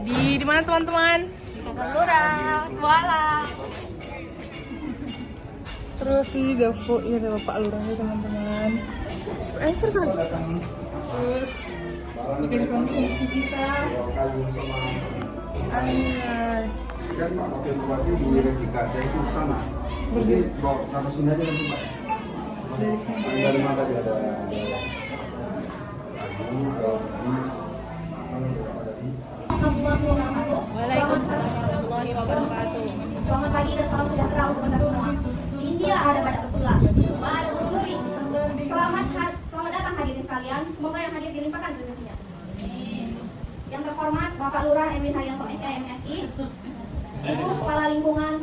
Di mana teman-teman? Di kantor lurah, Tuala. Terus ini ada Bapak Lurahnya teman-teman. Terus bikin konsumsi kita. Anjay. Kan Pak Wakil Bupati di wilayah 3 saya itu sana. Jadi bawa sama sini aja nanti Pak. Dari sini. Dari mana tadi ada Waalaikumsalam warahmatullahi wabarakatuh. Selamat pagi dan salam sejahtera untuk kita semua. Di India ada badak bercula, di Sumba ada mencuri. Selamat datang hadirin sekalian. Semoga yang hadir dilimpahkan rezekinya. Yang terhormat Bapak Lurah Emin Haryanto SIMSI, Ibu Kepala Lingkungan 1,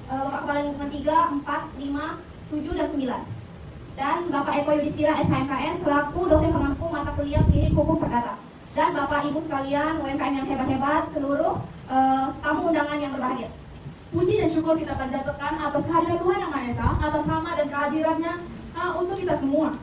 Bapak Kepala Lingkungan 3, 4, 5, 7, dan 9. Dan Bapak Eko Yudhistira SHMKN selaku dosen pengampu mata kuliah Klinik Hukum Perdata. Dan Bapak Ibu sekalian UMKM yang hebat-hebat, seluruh tamu undangan yang berbahagia. Puji dan syukur kita panjatkan atas kehadiran Tuhan Yang Maha Esa, atas nama dan kehadirannya untuk kita semua.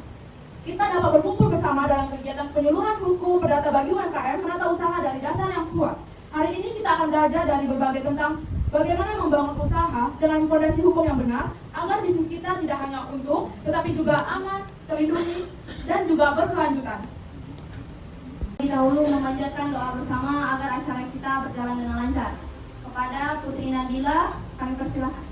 Kita dapat berkumpul bersama dalam kegiatan penyuluhan buku perdata bagi UMKM menata usaha dari dasar yang kuat. Hari ini kita akan belajar dari berbagai tentang bagaimana membangun usaha dengan fondasi hukum yang benar agar bisnis kita tidak hanya untung, tetapi juga aman, terlindungi, dan juga berkelanjutan. Dahulu memanjatkan doa bersama agar acara kita berjalan dengan lancar. Kepada Putri Nadila, kami persilahkan.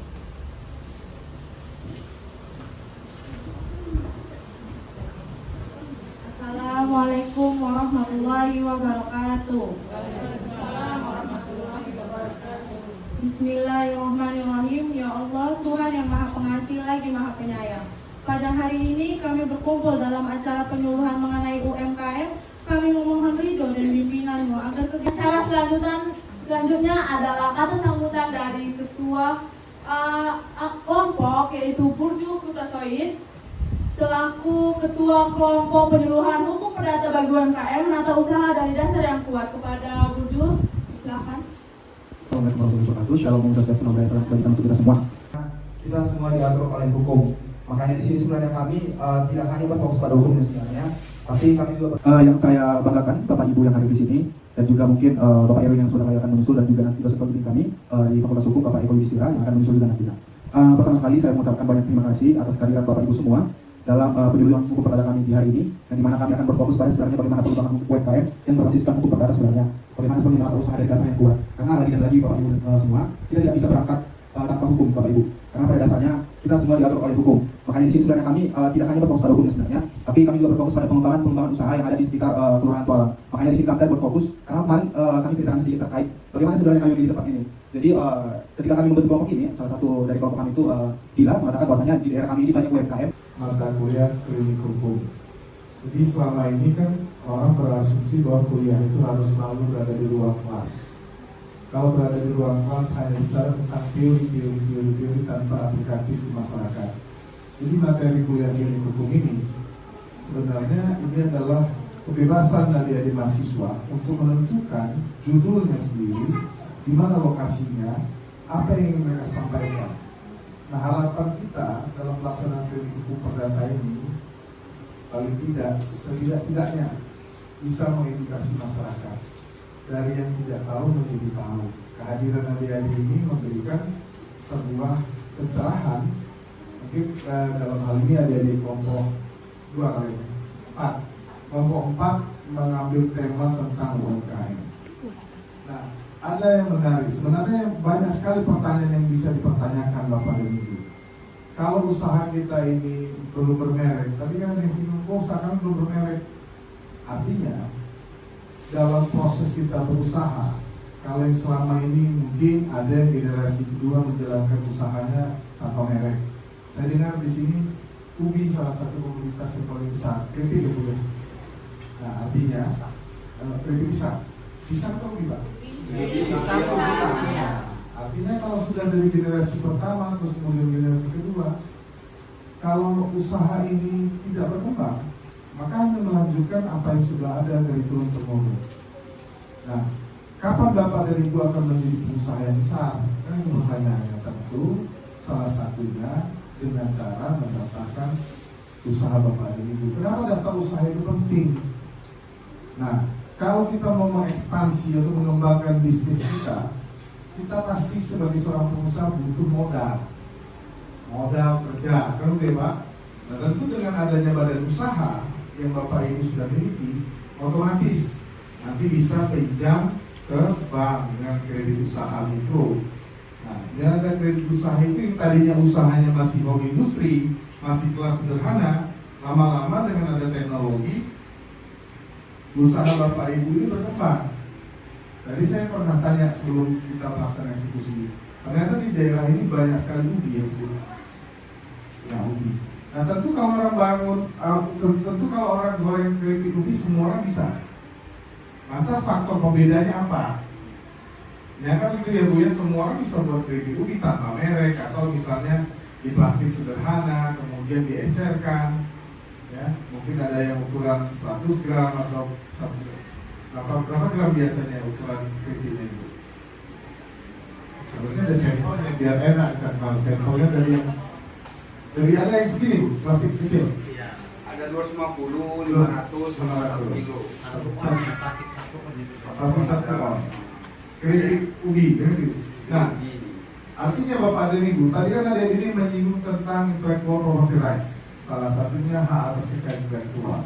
Assalamualaikum warahmatullahi wabarakatuh. Bismillahirrahmanirrahim. Ya Allah, Tuhan yang Maha Pengasih lagi Maha Penyayang. Pada hari ini kami berkumpul dalam acara penyuluhan mengenai UMKM. Kami memohon ridho dan bimbinganmu agar Acara selanjutnya adalah kata sambutan dari ketua kelompok yaitu Burju Kutasoid selaku ketua kelompok penyuluhan hukum perdata bagi UMKM menata usaha dari dasar yang kuat. Kepada Burju, silakan. Assalamualaikum warahmatullahi wabarakatuh. Shalom, Om Swastiastu, untuk kita semua. Kita semua diatur oleh hukum. Makanya di sini sebenarnya kami tidak hanya berfokus pada hukum sebenarnya, tapi kami juga yang saya banggakan Bapak Ibu yang hadir di sini dan juga mungkin Bapak Erwin yang sudah akan menyusul dan juga nanti dosen pembimbing kami di Fakultas Hukum Bapak Eko Yudhistira yang akan menyusul juga nantinya. Pertama sekali saya mengucapkan banyak terima kasih atas kehadiran Bapak Ibu semua dalam penyuluhan hukum perdata kami di hari ini, yang dimana kami akan berfokus pada sebenarnya bagaimana pengembangan hukum UMKM yang berbasiskan hukum perdata sebenarnya, bagaimana sebenarnya menata usaha dari dasar yang kuat. Karena lagi dan lagi Bapak Ibu semua, kita tidak bisa berangkat tanpa hukum Bapak Ibu, karena pada dasarnya kita semua diatur oleh hukum. Makanya di sini sebenarnya kami tidak hanya berfokus pada hukum sebenarnya, tapi kami juga berfokus pada pengembangan usaha yang ada di sekitar Kelurahan Tuala. Makanya di sini kami berfokus karena kemarin kami ceritakan sedikit terkait bagaimana sebenarnya kami di tempat ini. Jadi ketika kami membentuk kelompok ini, salah satu dari kelompok kami itu Bila mengatakan bahwasanya di daerah kami ini banyak UMKM. Mata kuliah klinik hukum. Jadi selama ini kan orang berasumsi bahwa kuliah itu harus selalu berada di ruang kelas. Kalau berada di ruang kelas hanya bicara tentang teori tanpa aplikatif di masyarakat. Jadi materi kuliah klinik hukum ini sebenarnya ini adalah kebebasan dari adik mahasiswa untuk menentukan judulnya sendiri, di mana lokasinya, apa yang ingin mereka sampaikan. Nah, harapan kita dalam pelaksanaan klinik hukum perdata ini paling tidak setidak-tidaknya bisa mengedukasi masyarakat dari yang tidak tahu menjadi tahu. Kehadiran adik-adik ini memberikan sebuah pencerahan. Mungkin dalam hal ini adik-adik kelompok 4. Kelompok 4 mengambil tema tentang UMKM. Nah, ada yang menarik. Sebenarnya banyak sekali pertanyaan yang bisa dipertanyakan Bapak dan Ibu. Kalau usaha kita ini belum bermerek, tadi kan yang singgung usaha kami belum bermerek. Artinya dalam proses kita berusaha, kalau yang selama ini mungkin ada yang generasi kedua menjalankan usahanya tanpa merek. Saya dengar di sini UBI salah satu komunitas yang paling besar, keripik ya Bu. Nah, artinya keripik pisang atau UBI Pak? Artinya kalau sudah dari generasi pertama terus kemudian generasi kedua, kalau usaha ini tidak berkembang, maka hanya melanjutkan apa yang sudah ada dari turun temurun. Nah, kapan Bapak dan Ibu akan menjadi pengusaha yang besar? Kan pertanyaannya tentu salah satunya dengan cara mendaftarkan usaha Bapak dan Ibu. Kenapa daftar usaha itu penting? Nah, kalau kita mau mengekspansi atau mengembangkan bisnis kita pasti sebagai seorang pengusaha butuh modal kerja, kan oke Pak? Nah tentu dengan adanya badan usaha yang Bapak Ibu sudah miliki, otomatis nanti bisa pinjam ke bank dengan kredit usaha mikro. Nah, dengan ada kredit usaha itu yang tadinya usahanya masih hobi industri, masih kelas sederhana, lama-lama dengan ada teknologi, usaha Bapak Ibu ini berkembang. Tadi saya pernah tanya sebelum kita melaksanakan eksekusi, ternyata di daerah ini banyak sekali ubi ya Bu. Ya, ubi. Nah tentu kalau orang bangun, tentu kalau orang goreng keripik ubi semua orang bisa. Lantas faktor pembedanya apa? Ya kan itu ya Bu ya, semua orang bisa buat keripik ubi tanpa merek atau misalnya di plastik sederhana, kemudian diencerkan. Ya, mungkin ada yang ukuran 100 gram atau berapa gram biasanya ukuran keripiknya itu? Harusnya ada sampelnya biar enak kan, kalau sampelnya dari ada yang segini Bu, plastik kecil. Iya. Ada 250, 500, 500 kilo. Plastik satu on. Keripik ubi, keripik. Nah, artinya Bapak dan Ibu, tadi kan ada ini menyinggung tentang intellectual property rights. Salah satunya hak atas kekayaan intelektual.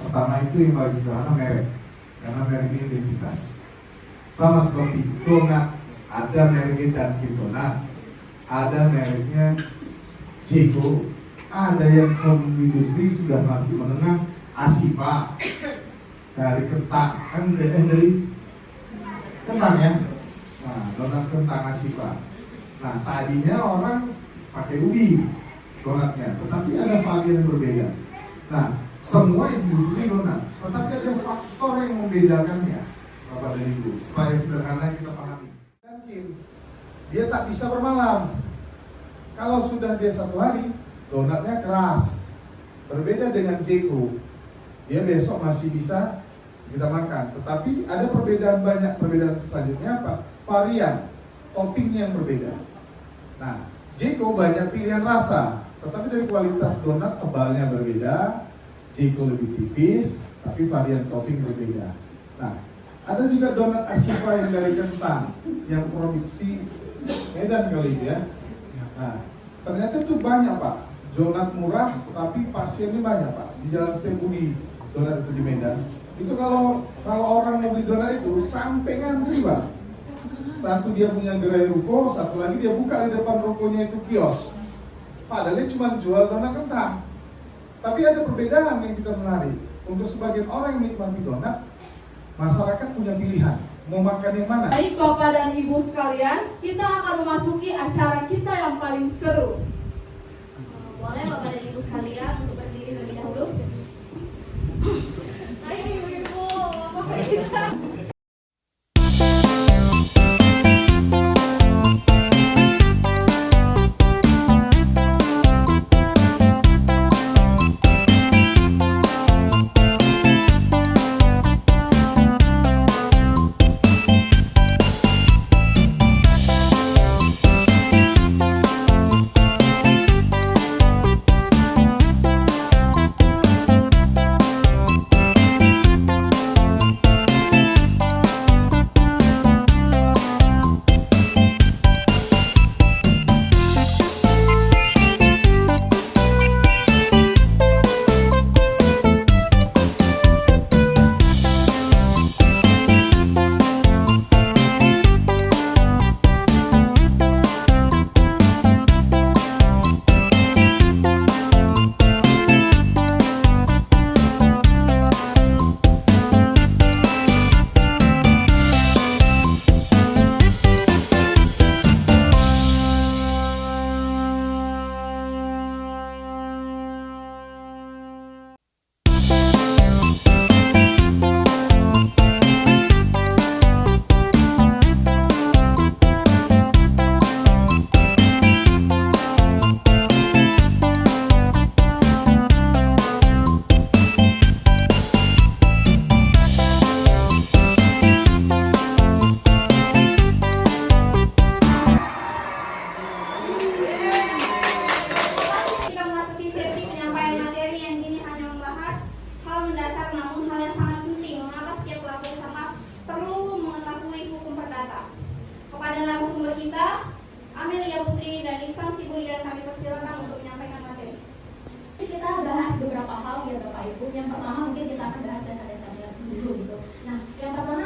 Pertama itu yang paling sederhana merek, karena merek ini identitas. Sama seperti donat, ada mereknya Dunkin Donat, ada mereknya Jeko, ada yang industri sudah masih menengah Asifa dari kentang, kan dari kentang ya. Nah, donat kentang Asifa. Nah, tadinya orang pakai ubi donatnya, tetapi ada varian yang berbeda. Nah, semua industri donat, tetapi ada faktor yang membedakannya, Bapak dan Ibu, supaya sederhana kita pahami. Mungkin dia tak bisa bermalam. Kalau sudah dia 1 hari, donatnya keras. Berbeda dengan Jeko, dia besok masih bisa kita makan. Tetapi ada perbedaan banyak, perbedaan selanjutnya apa? Varian, toppingnya yang berbeda. Nah, Jeko banyak pilihan rasa, tetapi dari kualitas donat tebalnya berbeda. Jeko lebih tipis, tapi varian topping berbeda. Nah, ada juga donat Asifa yang dari kentang, yang produksi Medan kali ini ya. Nah, ternyata itu banyak Pak, donat murah, tapi pasiennya banyak Pak. Di Jalan Setiabudi, donat itu di Medan. Itu kalau orang mau beli donat itu sampai ngantri Pak. Satu dia punya gerai ruko, satu lagi dia buka di depan rukonya itu kios. Padahal dia cuma jual donat kentang. Tapi ada perbedaan yang kita menarik. Untuk sebagian orang yang menikmati donat, masyarakat punya pilihan mau makan yang mana. Baik Bapak dan Ibu sekalian, kita akan memasuki acara kita yang paling seru. Boleh Bapak dan Ibu sekalian untuk berdiri terlebih dahulu. Ayo Ibu-ibu, Bapak kita. Ibu. Yang pertama mungkin kita akan bahas dasar-dasarnya dulu gitu. Nah, yang pertama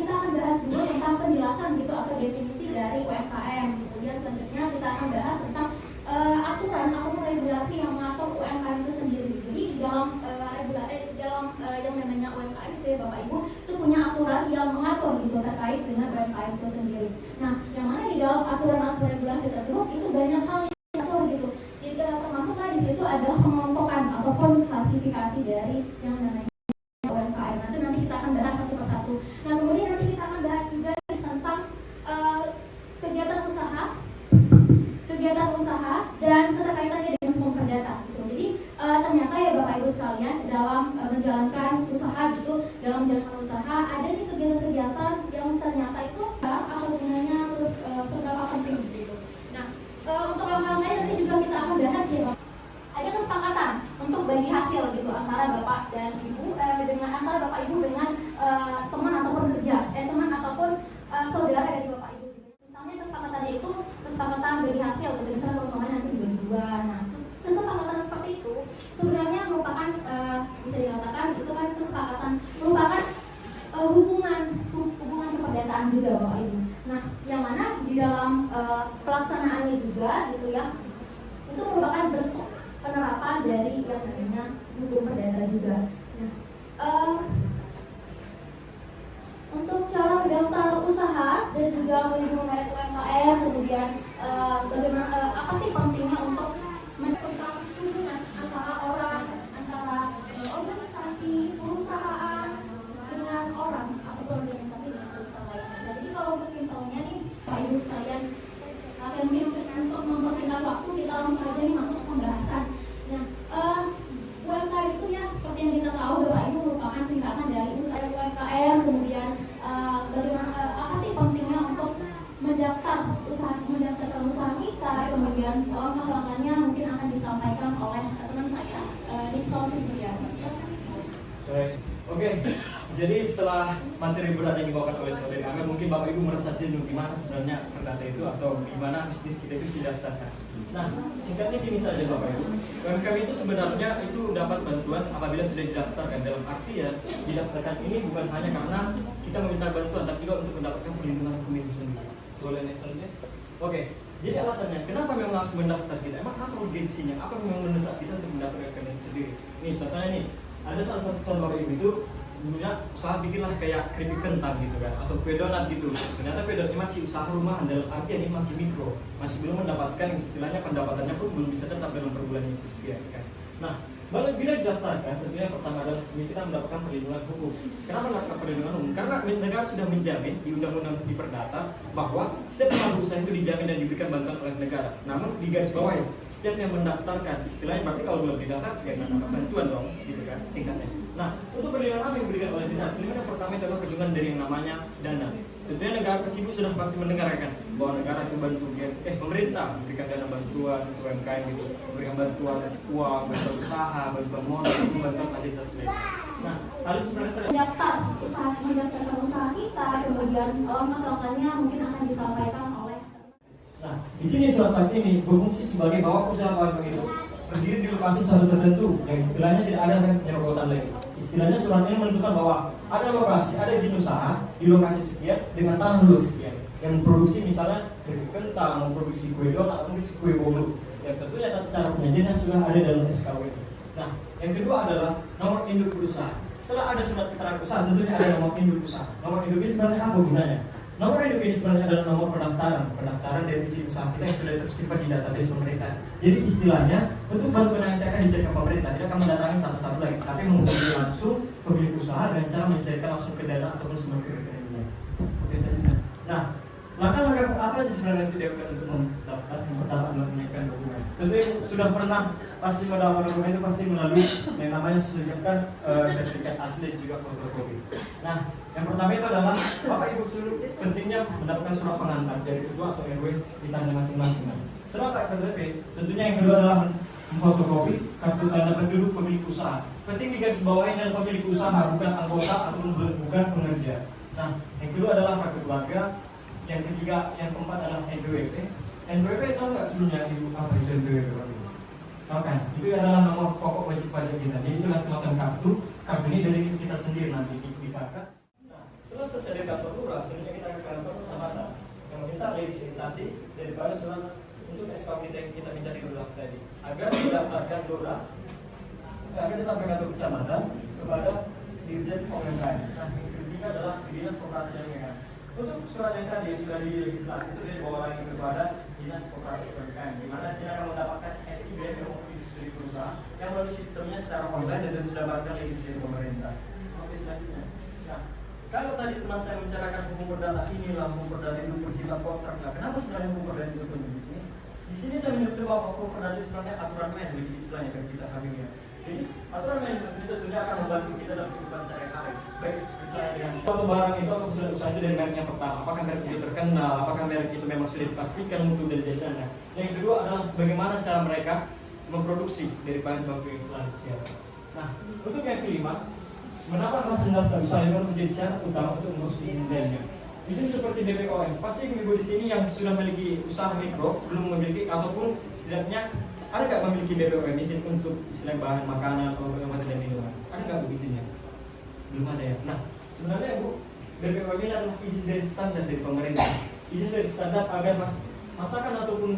kita akan bahas dulu tentang penjelasan gitu atau definisi dari UMKM. Kemudian selanjutnya kita akan bahas tentang aturan ataupun regulasi yang mengatur UMKM itu sendiri. Jadi dalam yang namanya UMKM itu ya Bapak Ibu itu punya aturan yang mengatur gitu terkait dengan UMKM itu sendiri. Nah, yang mana di dalam aturan atau regulasi tersebut itu banyak hal yang diatur gitu. Jadi termasuklah di situ adalah pengelompokan ataupun klasifikasi dari yang namanya UMKM. Nanti kita akan bahas satu persatu. Nah, kemudian nanti kita akan bahas juga tentang kegiatan usaha dan keterkaitannya dengan hukum perdata gitu. Jadi ternyata ya Bapak Ibu sekalian dalam menjalankan usaha gitu, dalam menjalankan usaha ada nih kegiatan-kegiatan yang ternyata itu apa gunanya, terus seberapa penting gitu. Nah, untuk hal-hal lain nanti juga kita akan bahas ya Bapak. Ada kesepakatan untuk bagi hasil gitu antara Bapak dan Ibu antara Bapak Ibu dengan teman ataupun teman ataupun saudara dari Bapak Ibu. Misalnya kesepakatannya itu kesepakatan bagi hasil, misalnya keuntungan nanti dibagi-dua. Nah, kesepakatan seperti itu sebenarnya merupakan bisa dikatakan itu kan kesepakatan merupakan hubungan keperdataan juga Bapak Ibu. Nah, yang mana di dalam pelaksanaannya juga gitu ya itu merupakan bentuk penerapan dari yang namanya hukum perdata juga. Nah, untuk cara mendaftar usaha dan juga melindungi merek UMKM, kemudian bagaimana apa sih pentingnya untuk tentang hubungan antara orang, antara organisasi, perusahaan dengan orang ataupun organisasi dengan perusahaan lainnya. Nah, jadi kalau untuk simpelnya nih, Pak Ibu sekalian, yang mungkin untuk mempersingkat waktu kita langsung aja nih masuk ke pembahasan. Nah, UMKM itu ya seperti yang kita tahu Bapak Ibu merupakan singkatan dari usaha UMKM, kemudian bagaimana apa sih pentingnya untuk mendaftarkan usaha kita, kemudian langkah-langkahnya mungkin akan disampaikan oleh teman saya Nixon Sindriana. Baik, oke. Jadi setelah materi berat yang dibawakan oleh saudari Angga, mungkin Bapak Ibu merasa jenuh gimana sebenarnya perdata itu atau gimana bisnis kita itu didaftarkan. Nah, singkatnya gini saja Bapak Ibu. UMKM itu sebenarnya itu dapat bantuan apabila sudah didaftarkan. Dalam arti ya, didaftarkan ini bukan hanya karena kita meminta bantuan, tapi juga untuk mendapatkan perlindungan hukum itu sendiri. Boleh next slide-nya? Oke. Jadi alasannya, kenapa memang harus mendaftar kita? Emang apa urgensinya? Apa memang mendesak kita untuk mendaftarkan UMKM sendiri? Nih contohnya nih, ada salah satu contoh Bapak Ibu itu dulunya usaha bikinlah kayak keripik kentang gitu kan, atau kue donat gitu. Ternyata kue donatnya masih usaha rumahan, dalam artian ini masih mikro, masih belum mendapatkan istilahnya pendapatannya pun belum bisa tetap dalam per bulan itu sekian kan. Nah, bila didaftarkan, tentunya pertama adalah kita mendapatkan perlindungan hukum. Kenapa mendapatkan perlindungan hukum? Karena negara sudah menjamin di undang-undang di perdata bahwa setiap pelaku usaha itu dijamin dan diberikan bantuan oleh negara. Namun di garis bawah ya, setiap yang mendaftarkan, istilahnya berarti kalau belum didaftar ya nggak dapat bantuan dong, gitu kan, singkatnya. Nah, untuk perlindungan apa yang diberikan oleh negara? Perlindungan yang pertama adalah perlindungan dari yang namanya dana. Tentunya negara tersebut sudah pasti mendengarkan bahwa negara itu bantu pemerintah memberikan dana bantuan untuk UMKM gitu, memberikan bantuan uang, bantuan usaha, bantuan modal, bantuan fasilitas lain. Nah, hal itu sebenarnya mendaftarkan usaha kita, kemudian langkah-langkahnya mungkin akan disampaikan oleh. Nah, di sini surat sakti ini berfungsi sebagai bahwa usaha UMKM itu berdiri di lokasi satu tertentu yang istilahnya tidak ada penyerobotan lagi. Istilahnya surat ini menentukan bahwa ada lokasi, ada izin usaha di lokasi sekian dengan tanah luas sekian yang memproduksi misalnya keripik kentang, memproduksi kue donat, atau memproduksi kue bolu. Yang tentunya tata cara penyajiannya sudah ada dalam SKW. Nah, yang kedua adalah nomor induk usaha. Setelah ada surat keterangan usaha, tentunya ada nomor induk usaha. Nomor induk ini sebenarnya apa gunanya? Nomor induk ini sebenarnya adalah nomor pendaftaran dari izin usaha kita yang sudah tersimpan di database pemerintah. Jadi istilahnya untuk bantuan yang nanti akan dicarikan pemerintah tidak akan mendatangi satu-satu lagi, tapi menghubungi langsung pemilik usaha dan cara mencairkan langsung ke dana ataupun sumber ke rekeningnya. Oke saja. Nah, langkah-langkah apa sih sebenarnya yang dilakukan untuk mendaftar? Yang pertama adalah menyiapkan dokumen. Tentu sudah pernah pasti mendaftar dokumen itu pasti melalui yang namanya sediakan sertifikat asli dan juga fotokopi. Nah, yang pertama itu adalah Bapak Ibu suruh pentingnya mendapatkan surat pengantar dari ketua atau RW di tanda masing-masing. Surat KTP, tentunya yang kedua adalah fotokopi kartu tanda penduduk pemilik usaha. Penting digarisbawahi adalah pemilik usaha, bukan anggota ataupun bukan pengerja. Nah, yang kedua adalah kartu keluarga. Yang ketiga, yang keempat adalah NPWP. NPWP tahu nggak sebelumnya Ibu apa itu NPWP? Oke, itu adalah nomor pokok wajib pajak kita. Jadi itulah semacam kartu. Kartu ini dari kita sendiri nanti di kakak. Nah, setelah selesai dari kantor lurah, sebenarnya kita ke kantor kecamatan yang meminta registrasi daripada surat untuk SKUD yang kita minta di lurah tadi, agar didaftarkan lurah, agar kita ke kantor kecamatan kepada Dirjen UMKM. Nah, yang ketiga adalah Dinas Koperasi dan UMKM. Untuk surat yang tadi sudah diregistrasi itu dia dibawa lagi kepada Dinas Koperasi UMKM, di mana sini akan mendapatkan NIBM dari perusahaan yang melalui sistemnya secara online dan sudah didapatkan registrasi dari pemerintah. Oke, selanjutnya. Nah, kalau tadi teman saya membicarakan hukum perdata, inilah hukum perdata itu bersifat kontrak. Nah, kenapa sebenarnya hukum perdata itu penting di sini? Di sini saya menyebut bahwa hukum perdata itu sebenarnya aturan main dari istilahnya bagi kita familiar. Jadi aturan main itu tentunya akan membantu kita dalam kehidupan sehari-hari. Baik misalnya dengan suatu barang itu atau usaha itu dari merek yang pertama, apakah merek itu terkenal, apakah merek itu memang sudah dipastikan mutu dari jajanan. Yang kedua adalah bagaimana cara mereka memproduksi dari bahan baku yang telah disediakan. Nah, untuk yang kelima, mengapa harus mendaftar usaha itu menjadi syarat utama untuk mengurus izin-izin? Di sini seperti BPOM, pasti ibu di sini yang sudah memiliki usaha mikro belum memiliki ataupun setidaknya ada nggak memiliki BPOM izin untuk istilah bahan makanan atau obat dan minuman? Ada nggak bu izinnya? Belum ada ya. Nah, sebenarnya bu, BPOM ini adalah izin dari standar dari pemerintah. Izin dari standar agar masakan ataupun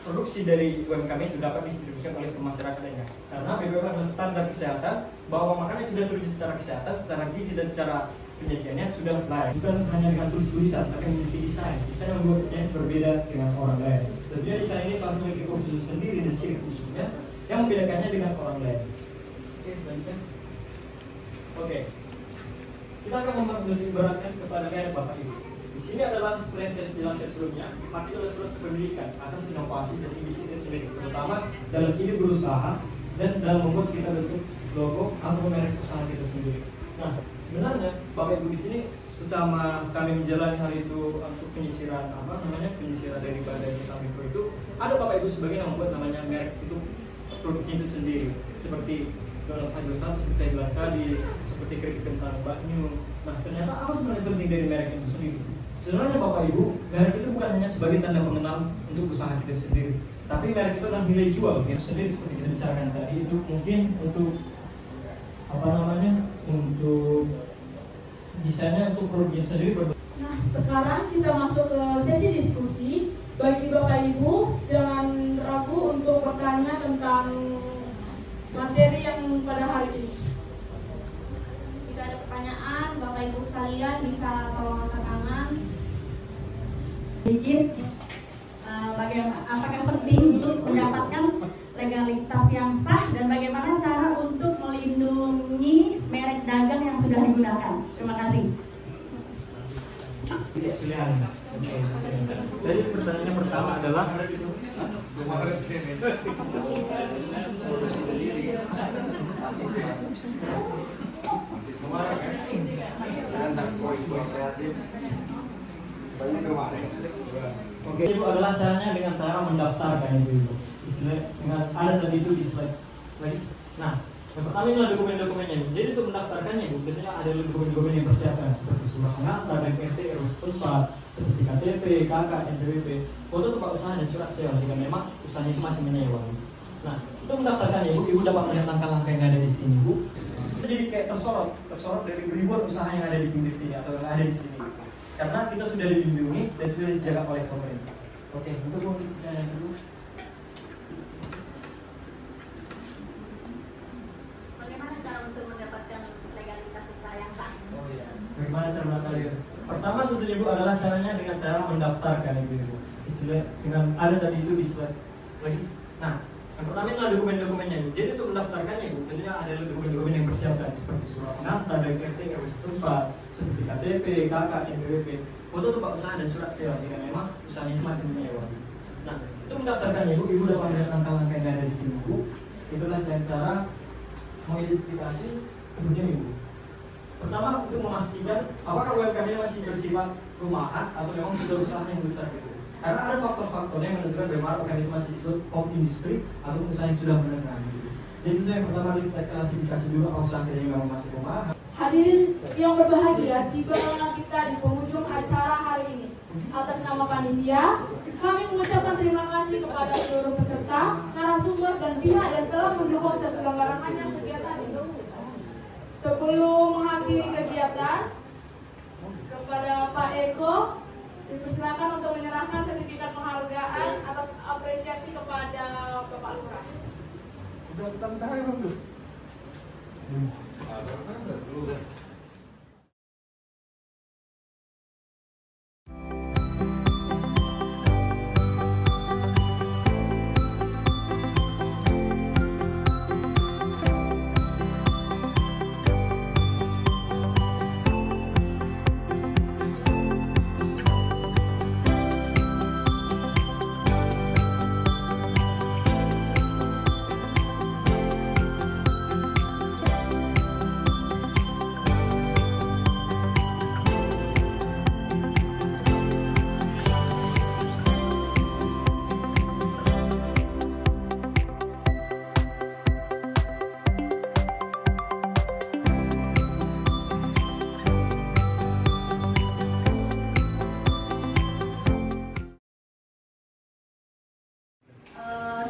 produksi dari UMKM itu dapat didistribusikan oleh masyarakat lainnya. Karena BPOM adalah standar kesehatan bahwa makanan sudah teruji secara kesehatan, secara gizi dan secara penyajiannya sudah layak. Bukan hanya dengan tulisan, tapi memiliki desain yang membuatnya berbeda dengan orang lain. Tentunya desain ini pasti memiliki khusus sendiri dan ciri khususnya yang membedakannya dengan orang lain. Oke, selanjutnya. Oke, kita akan memberi beratkan kepada merek Bapak Ibu. Di sini adalah seperti yang saya jelaskan sebelumnya, maka itu adalah surat kepemilikan atas inovasi dan ide kita sendiri, terutama dalam ide berusaha dan dalam membuat kita bentuk logo atau merek usaha kita sendiri. Nah, sebenarnya Bapak Ibu di sini selama kami menjalani hal itu untuk penyisiran penyisiran dari badan kita mikro itu, ada Bapak Ibu sebagian yang membuat namanya merek itu produknya itu sendiri, seperti dalam hal seperti saya bilang tadi, seperti keripik kentang bakmi. Nah, ternyata apa sebenarnya penting dari merek itu sendiri? Sebenarnya Bapak Ibu, merek itu bukan hanya sebagai tanda pengenal untuk usaha kita sendiri, tapi merek itu adalah nilai jual kita sendiri seperti kita bicarakan tadi. Itu mungkin untuk untuk desainnya, untuk produknya sendiri. Nah, sekarang kita masuk ke sesi diskusi. Bagi Bapak Ibu, jangan ragu untuk bertanya tentang materi yang pada hari ini. Jika ada pertanyaan, Bapak Ibu sekalian bisa tolong angkat tangan. Sedikit, apakah penting untuk mendapatkan legalitas yang sah dan bagaimana cara untuk melindungi merek dagang yang sudah digunakan? Terima kasih. Jadi pertanyaannya pertama adalah Oke, itu adalah caranya dengan cara mendaftarkan itu. Dengan ada tadi itu di slide lagi. Nah, yang pertama adalah dokumen-dokumennya. Jadi untuk mendaftarkannya, tentunya ada dokumen-dokumen yang persiapkan seperti surat pengantar dan RT, RW, seperti KTP, KK, NPWP, foto tempat usaha dan surat sewa jika memang usahanya itu masih menyewa. Nah, untuk mendaftarkannya, ibu dapat melihat langkah-langkah yang ada di sini, Bu. Itu jadi kayak tersorot dari ribuan usaha yang ada di pinggir sini atau yang ada di sini. Karena kita sudah dilindungi dan sudah dijaga oleh pemerintah. Oke, untuk yang dulu. Bagaimana cara untuk mendapatkan legalitas usaha yang sah? Oh iya. Bagaimana cara mendaftarkan? Pertama tentunya Bu adalah caranya dengan cara mendaftarkan itu Bu. Dengan ada tadi itu di slide lagi. Nah, yang pertama adalah dokumen-dokumennya Bu. Jadi untuk mendaftarkannya Bu, tentunya ada dokumen-dokumen yang persiapkan seperti surat pengantar dari RT, RW setempat, seperti KTP, KK, NPWP, foto tempat usaha dan surat sewa jika memang usahanya itu masih menyewa. Nah, untuk mendaftarkannya Bu, Ibu dapat melihat langkah-langkah yang ada di sini Bu. Itulah cara mengidentifikasi seperti ini Bu. Pertama untuk memastikan apakah UMKM ini masih bersifat rumahan atau memang sudah usaha yang besar gitu. Karena ada faktor-faktor yang menentukan bagaimana UMKM itu masih disebut home industry atau usaha yang sudah menengah gitu. Jadi itu yang pertama kita klasifikasi dulu apakah usaha kita memang masih rumahan Hadirin yang berbahagia, tibalah kita di penghujung acara hari ini. Atas nama panitia, kami mengucapkan terima kasih kepada seluruh peserta, narasumber, dan pihak yang telah mendukung terselenggarakannya kegiatan itu. Sebelum mengakhiri kegiatan, kepada Pak Eko dipersilakan untuk menyerahkan sertifikat penghargaan atas apresiasi kepada Bapak Lurah. Udah bentar-bentar belum tuh?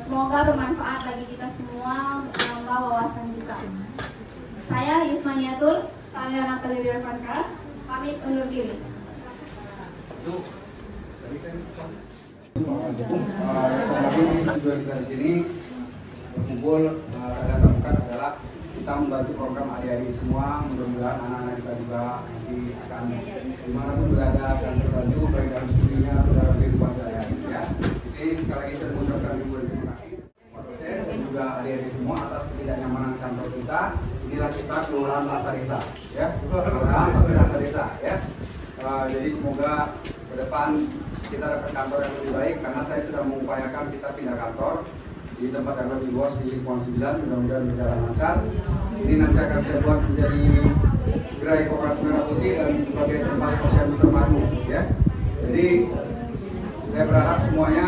Semoga bermanfaat bagi kita semua, menambah wawasan kita. Saya Yusmaniatul, Saya Natalia Dirvanka, pamit undur diri. Tujuan kita di sini berkumpul tatap muka adalah kita membantu program adik-adik semua. Mudah-mudahan anak-anak kita juga nanti akan dimanapun berada akan terbantu baik dalam studinya atau dalam kehidupan sehari-hari. Ya, di sini sekali lagi saya mengucapkan ribuan terima kasih Pak dosen dan juga adik-adik semua atas ketidaknyamanan kantor kita. Inilah kita Kelurahan Lasa Desa, ya, Kelurahan Lasa Desa, ya. Jadi semoga ke depan kita dapat kantor yang lebih baik karena saya sedang mengupayakan kita pindah kantor di tempat yang lebih luas di Lingkungan 9, mudah-mudahan berjalan lancar. Ini nanti akan saya buat menjadi gerai Koperasi Merah Putih dan sebagai tempat posyandu terpadu, ya. Jadi saya berharap semuanya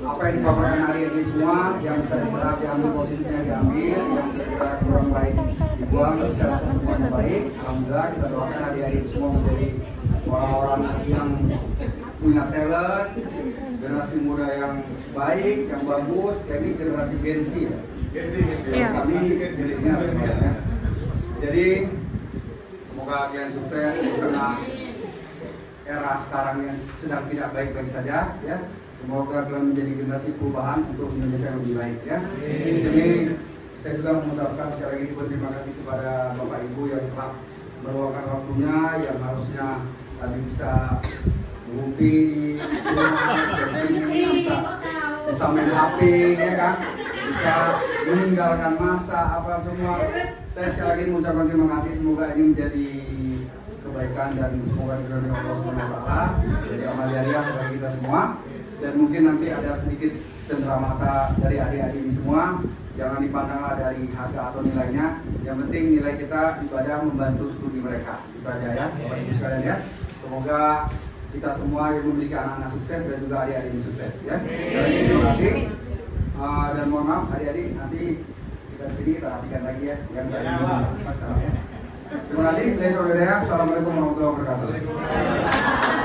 apa yang dipaparkan hari ini semua yang bisa diserap diambil posisinya diambil, yang kira-kira kurang baik dibuang, tapi saya rasa semuanya baik. Alhamdulillah kita doakan hari-hari semua menjadi orang-orang yang punya talent, generasi muda yang baik, yang bagus. Kami generasi Gen Z, ya. Kami miliknya ya. Jadi semoga kalian sukses karena era sekarang yang sedang tidak baik-baik saja, ya. Semoga kalian menjadi generasi perubahan untuk Indonesia yang lebih baik, ya. Di sini saya juga mengucapkan sekali lagi terima kasih kepada Bapak Ibu yang telah meluangkan waktunya, yang harusnya tadi bisa ngumpi bisa main HP, ya kan, bisa meninggalkan masa apa semua. Saya sekali lagi mengucapkan terima kasih. Semoga ini menjadi kebaikan dan semoga diridhoi Allah SWT, jadi amal jariah bagi kita semua. Dan mungkin nanti ada sedikit cenderamata dari adik-adik ini semua. Jangan dipandanglah dari harga atau nilainya. Yang penting nilai kita ibadah membantu studi mereka. Itu aja ya, Bapak Ibu sekalian ya. Semoga kita semua yang memiliki anak-anak sukses dan juga adik-adik ini sukses ya. Terima kasih. Dan mohon maaf adik-adik, nanti kita sini kita rapikan lagi ya. Yang tadi ya. Terima kasih. Assalamualaikum warahmatullahi wabarakatuh.